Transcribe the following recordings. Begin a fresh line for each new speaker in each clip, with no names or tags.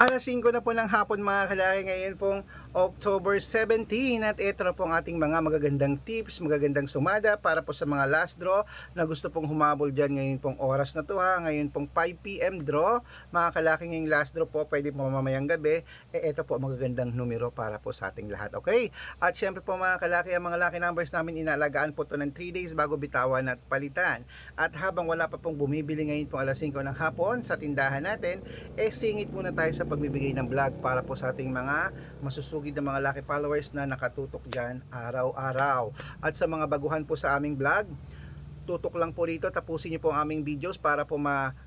Alas 5 na po ng hapon mga kalaki, ngayon pong October 17 at ito na po ang ating mga magagandang tips, magagandang sumada para po sa mga last draw na gusto pong humabol dyan ngayon pong oras na to ha, ngayon pong 5 p.m. draw mga kalaki. Ngayong last draw po, pwede po mamayang gabi, ito po magagandang numero para po sa ating lahat, okay? At syempre po mga kalaki, ang mga lucky numbers namin inalagaan po to ng 3 days bago bitawan at palitan. At habang wala pa pong bumibili ngayon pong alas 5 ng hapon sa tindahan natin, singit muna tayo sa pagbibigay ng vlog para po sa ating mga masusugid na mga lucky followers na nakatutok dyan araw-araw. At sa mga baguhan po sa aming vlog, tutok lang po rito, tapusin nyo po ang aming videos para po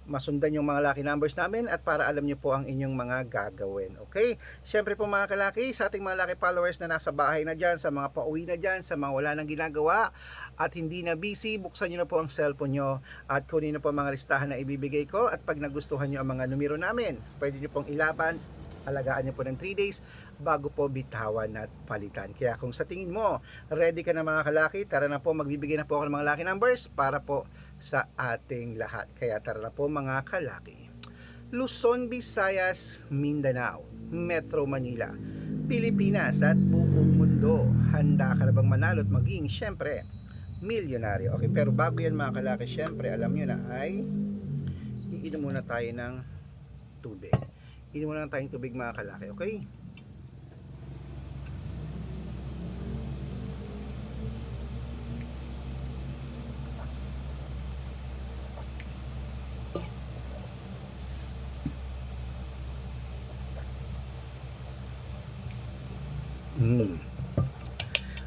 masundan yung mga lucky numbers namin at para alam nyo po ang inyong mga gagawin. Okay? Siyempre po mga kalaki, sa ating mga lucky followers na nasa bahay na dyan, sa mga pauwi na dyan, sa mga wala nang ginagawa at hindi na busy, buksan nyo na po ang cellphone nyo at kunin na po ang mga listahan na ibibigay ko, at pag nagustuhan nyo ang mga numero namin, pwede nyo pong ilaban, alagaan nyo po ng 3 days bago po bitawan at palitan. Kaya kung sa tingin mo ready ka na mga kalaki, tara na po, magbibigay na po ako ng mga lucky numbers para po sa ating lahat. Kaya tara na po mga kalaki. Luzon, Visayas, Mindanao, Metro Manila, Pilipinas at buong mundo, handa ka na bang manalo at maging syempre milyonaryo? Okay, pero bago yan mga kalaki, syempre alam nyo na ay iinom muna tayo ng tubig. Inom muna tayong tubig mga kalaki, okay?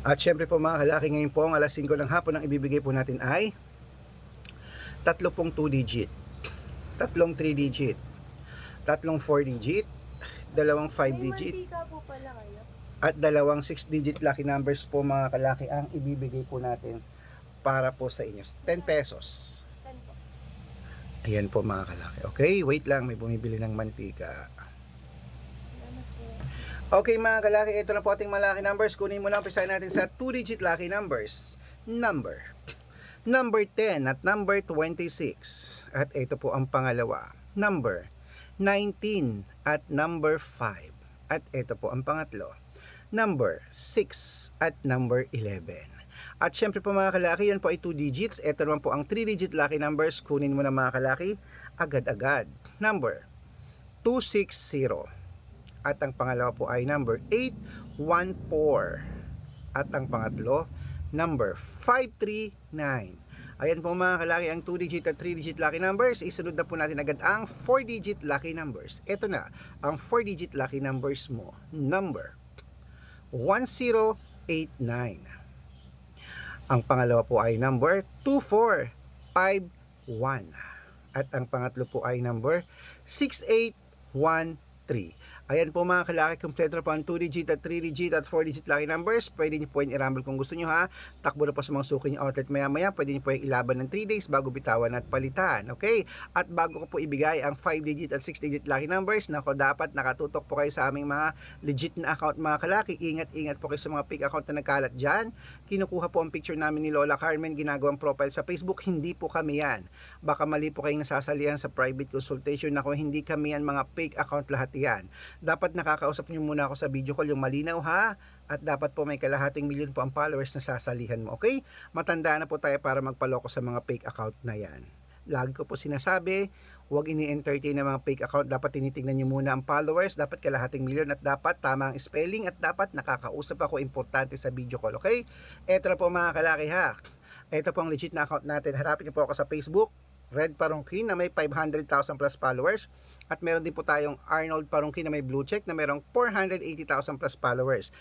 At syempre po mga kalaki, ngayon po ang alas 5 ng hapon, ang ibibigay po natin ay tatlo pong 2 digit, tatlong 3 digit, tatlong 4 digit, dalawang 5 digit, at dalawang 6 digit lucky numbers po mga kalaki ang ibibigay po natin para po sa inyo. 10 pesos. Ayan po mga kalaki. Okay, wait lang, may bumibili ng mantika. Okay mga kalaki, ito na po ating mga lucky numbers. Kunin mo lang, pisahin natin sa 2 digit lucky numbers. Number 10 at number 26. At ito po ang pangalawa. Number 19 at number 5. At ito po ang pangatlo. Number 6 at number 11. At syempre po mga kalaki, yan po ay 2 digits. Ito naman po ang 3 digit lucky numbers. Kunin mo na mga kalaki, agad-agad. Number 260. At ang pangalawa po ay number 814. At ang pangatlo, number 539. Ayan po mga kalaki, ang 2 digit at 3 digit lucky numbers. Isunod na po natin agad ang 4 digit lucky numbers. Ito na ang 4 digit lucky numbers mo. Number 1089. Ang pangalawa po ay number 2451. At ang pangatlo po ay number 6813. Ayan po mga kalaki, kompleto na po ang 2 digit at 3 digit at 4 digit lucky numbers. Pwede nyo po yung i-rumble kung gusto nyo ha. Takbo na po sa mga suki nyo outlet maya maya. Pwede nyo po yung ilaban ng 3 days bago bitawan at palitan. Okay? At bago ko po ibigay ang 5 digit at 6 digit lucky numbers, nako, dapat nakatutok po kayo sa aming mga legit na account mga kalaki. Ingat-ingat po kayo sa mga fake account na nagkalat dyan. Kinukuha po ang picture namin ni Lola Carmen, ginagawang profile sa Facebook. Hindi po kami yan. Baka mali po kayong nasasalihan sa private consultation. Nako, hindi kami yan, mga fake account lahat yan. Dapat nakakausap niyo muna ako sa video call, yung malinaw ha, at dapat po may kalahating milyon po ang followers na sasalihan mo, okay? Matandaan na po tayo para magpaloko sa mga fake account na yan. Lagi ko po sinasabi, huwag ini-entertain ng mga fake account. Dapat tinitingnan niyo muna ang followers, dapat kalahating milyon, at dapat tama ang spelling, at dapat nakakausap ako, importante sa video call, okay? Eto na po mga kalaki ha. Ito po ang legit na account natin. Harapin niyo po ako sa Facebook, Red Parungkin, na may 500,000 plus followers. At meron din po tayong Arnold Parungkin na may blue check na merong 480,000 plus followers.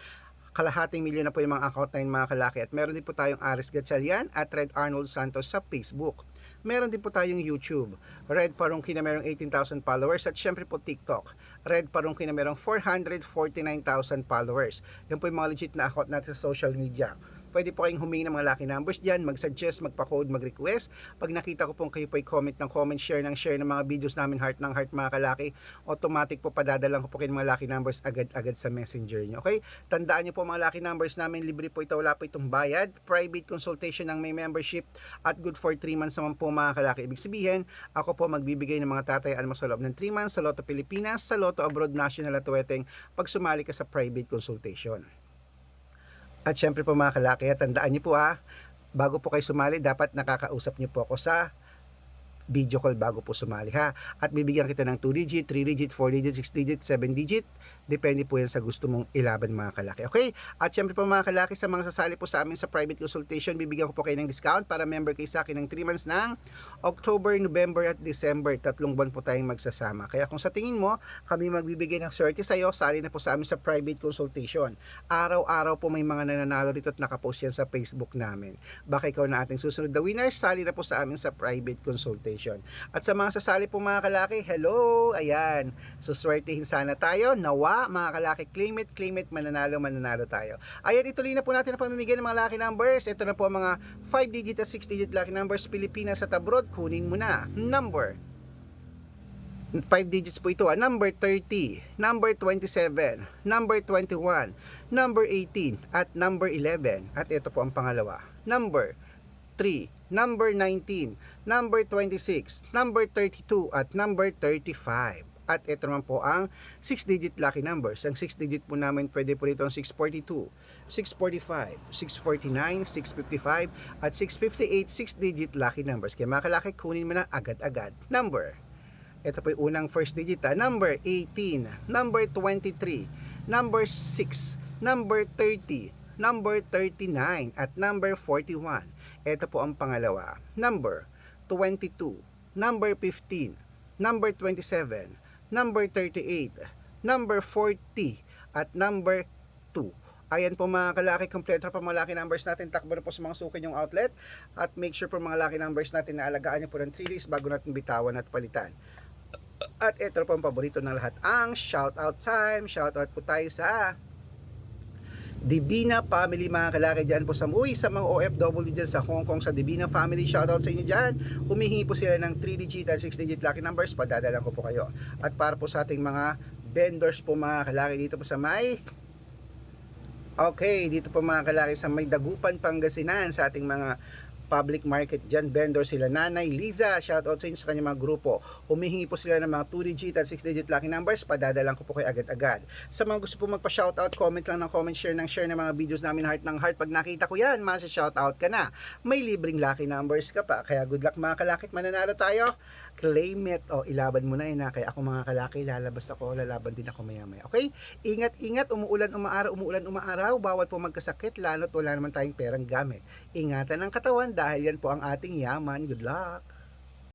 Kalahating milyon na po yung mga account na yun mga kalaki. At meron din po tayong Aris Gatchalian at Red Arnold Santos sa Facebook. Meron din po tayong YouTube, Red Parungkin na merong 18,000 followers. At syempre po TikTok, Red Parungkin na merong 449,000 followers. Yan po yung mga legit na account natin sa social media. Pwede po kayong humingi ng mga lucky numbers dyan, mag-suggest, magpa-code, mag-request. Pag nakita ko pong kayo po ay comment ng comment, share ng mga videos namin, heart ng heart mga kalaki, automatic po padadalang ko po kayo ng mga lucky numbers agad-agad sa messenger nyo. Okay? Tandaan nyo po mga lucky numbers namin, libre po ito, wala po itong bayad. Private consultation ng may membership at good for 3 months naman po mga kalaki. Ibig sabihin, ako po magbibigay ng mga tatayaan mo sa loob ng 3 months sa Lotto Pilipinas, sa Lotto Abroad National at Tuweteng pag sumali ka sa private consultation. At syempre po mga kalaki, tandaan niyo po bago po kayo sumali, dapat nakakausap niyo po ako sa video call bago po sumali At bibigyan kita ng 2 digit, 3 digit, 4 digit, 6 digit, 7 digit. Depende po yan sa gusto mong ilaban mga kalaki. Okay? At syempre po mga kalaki, sa mga sasali po sa amin sa private consultation, bibigyan ko po kayo ng discount para member kayo sa akin ng 3 months ng October, November at December. 3 buwan po tayong magsasama. Kaya kung sa tingin mo, kami magbibigay ng swerte sa iyo, sali na po sa amin sa private consultation. Araw-araw po may mga nananalo dito at nakapost yan sa Facebook namin. Baka ikaw na ating susunod na winner, sali na po sa amin sa private consultation. At sa mga sasali po mga kalaki, hello, ayan, suswertihin sana tayo, nawa mga kalaki, claim it, mananalo tayo. Ayan, ituloy na po natin ang pamimigay ng mga lucky numbers. Ito na po mga 5 digit at 6 digit lucky numbers, Pilipinas at abroad. Kunin mo na, number 5 digits po ito, number 30, number 27, number 21, number 18, at number 11. At ito po ang pangalawa, number 3, number 19, number 26, number 32, at number 35. At ito naman po ang 6-digit lucky numbers. Ang 6-digit po namin pwede po rito ang 642, 645, 649, 655, at 658, 6-digit lucky numbers. Kaya mga kalaki, kunin mo na agad-agad. Number. Ito po yung unang first digit number 18, number 23, number 6, number 30, number 39, at number 41. Ito po ang pangalawa, number 22, number 15, number 27, number 38, number 40, at number 2. Ayan po mga kalaki, kompleto pa mga lucky numbers natin. Takbo na po sa mga suki yung outlet. At make sure po mga lucky numbers natin na alagaan nyo po ng 3 days bago natin bitawan at palitan. At ito po ang paborito ng lahat, ang shoutout time. Shoutout po tayo sa Divina Family mga kalaki dyan po sa mga OFW dyan sa Hong Kong, sa Divina Family. Shoutout sa inyo dyan. Humihingi po sila ng 3 digit at 6 digit lucky numbers. Padadalan ko po kayo. At para po sa ating mga vendors po mga kalaki dito po sa dito po mga kalaki sa may Dagupan, Pangasinan, sa ating mga public market dyan, vendor sila Nanay Liza, shoutout sa inyo sa kanyang mga grupo. Humihingi po sila ng mga 2 digit at 6 digit lucky numbers, padadalan ko po kayo agad-agad. Sa mga gusto po magpa-shoutout, comment lang ng comment, share ng mga videos namin, heart ng heart. Pag nakita ko yan, masa-shoutout ka na. May libreng lucky numbers ka pa, kaya good luck mga kalakit, mananalo tayo. Claim it, ilaban mo na yun kaya ako mga kalaki, lalaban din ako maya-maya. Okay? Ingat, umuulan, umaaraw, bawal po magkasakit, lalo't wala naman tayong perang gamit. Ingatan ang katawan dahil yan po ang ating yaman. Good luck!